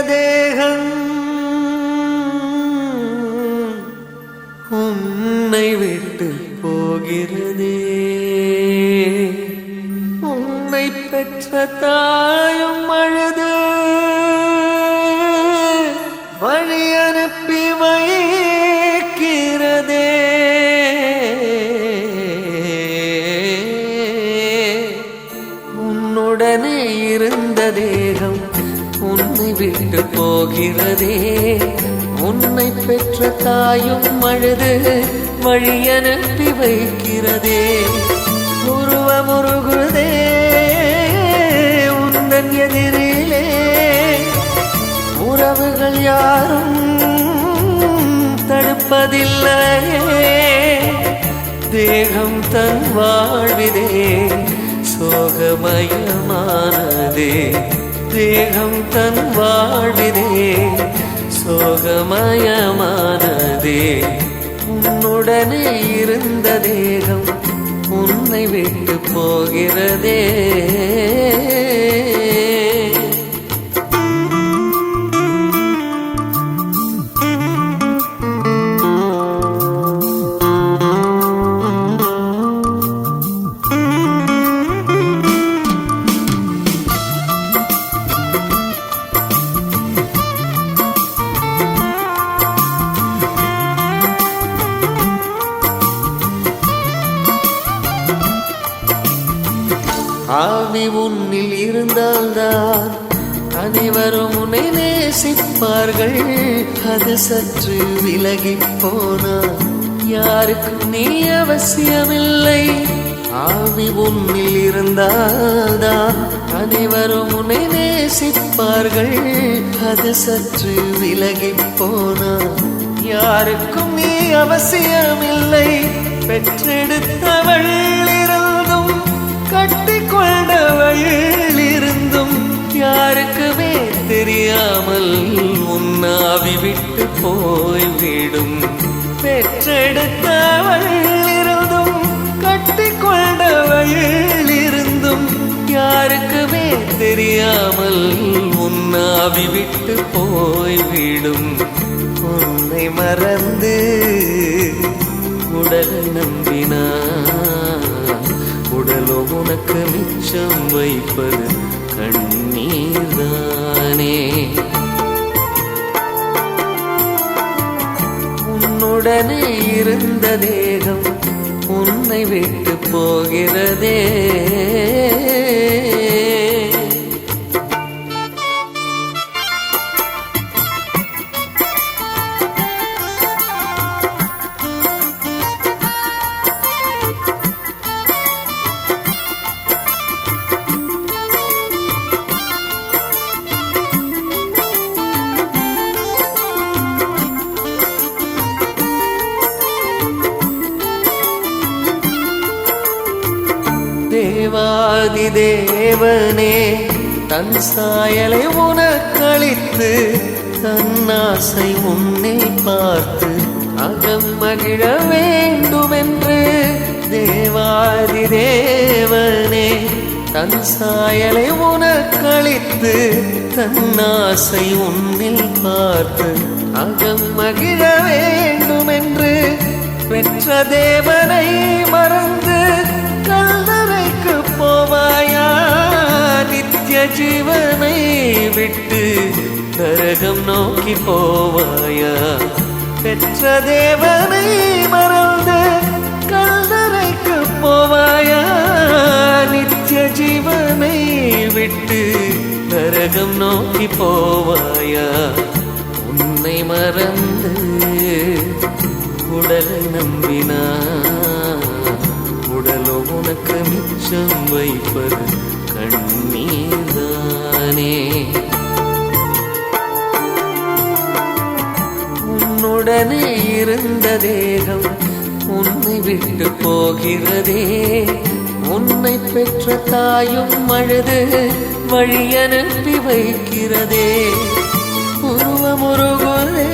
தேகம் உன்னை விட்டு போகிறதே. உன்னை பெற்ற தாயும் அழுது வழி அனுப்பி வைக்கிறதே. உன்னுடனே இருந்த தேகம் உன்னை விட்டு போகிறதே. உன்னை பெற்ற தாயும் அழுது வழி அனுப்பி வைக்கிறதே. உருவமுருகுதே உந்தன் எதிரிலே. உறவுகள் யாரும் தடுப்பதில்லையே. தேகம் தன் வாழ்விதே சோகமயமானதே. தேகம் தன் வாழ்விதே சோகமயமானதே. உன்னுடனே இருந்த தேகம் உன்னை விட்டு போகிறதே. ஆவி உன்னில் இருந்தால்தான் அனைவரும் உன்னை நேசிப்பார்கள். அது சற்று விலகி போனால் யாருக்கும் நீ அவசியமில்லை. ஆவி உன்னில் இருந்தால்தான் அனைவரும் உன்னை நேசிப்பார்கள். அது சற்று விலகி போனால் யாருக்கும் நீ அவசியமில்லை. பெற்றெடுத்தவள் இருந்தும் கட்டிக்கொண்டவள் இருந்தும் யாருக்குமே தெரியாமல் உன்னாவி விட்டு போய்விடும். பெற்றெடுத்தவள் இருந்தும் கட்டிக்கொண்டவள் இருந்தும் யாருக்குமே தெரியாமல் உன்னாவி விட்டு போய்விடும். உன்னை மறந்து உடலை நம்பினார் உடலோ உனக்கு மிச்சம் வைப்பது கண்ணீர்தானே. உன்னுடனே இருந்த தேகம் உன்னை விட்டு போகிறதே. தேவாதி தேவனே தன் சாயலை உனக்களித்து தன்னாசை உன்னை பார்த்து அகம் மகிழ வேண்டுமென்று. தேவாதி தேவனே தன் சாயலை உனக்களித்து தன்னாசை உன்னில் பார்த்து அகம் மகிழ வேண்டுமென்று. பெற்ற தேவனை மறந்து கல்லறைக்கு போவாயா. நித்திய ஜீவனை விட்டு நரகம் நோக்கி போவாயா. பெற்ற தேவனை மறந்து கல்லறைக்கு போவாயா. நித்திய ஜீவனை விட்டு நரகம் நோக்கி போவாயா. உன்னை மறந்து உடலை நம்பினார் உடலோ உனக்கு மிச்சம் வைப்பது கண்ணீர்தானே. உன்னுடனே இருந்த தேகம் உன்னை விட்டு போகிறதே. உன்னை பெற்ற தாயும் அழுது வழி அனுப்பி வைக்கிறதே. உருவமுருகுதே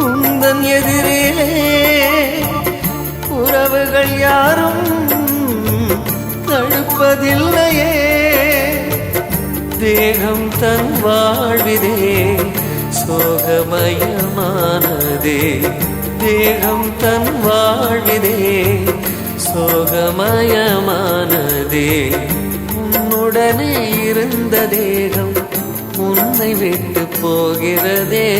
உந்தன் எதிரிலே. உறவுகள் யாரும் தடுப்பதில்லையே. தேகம் தன் வாழ்விதே சோகமயமானதே. தேகம் தன் வாழ்விதே சோகமயமானதே. உன்னுடனே இருந்த தேகம் உன்னை விட்டு போகிறதே.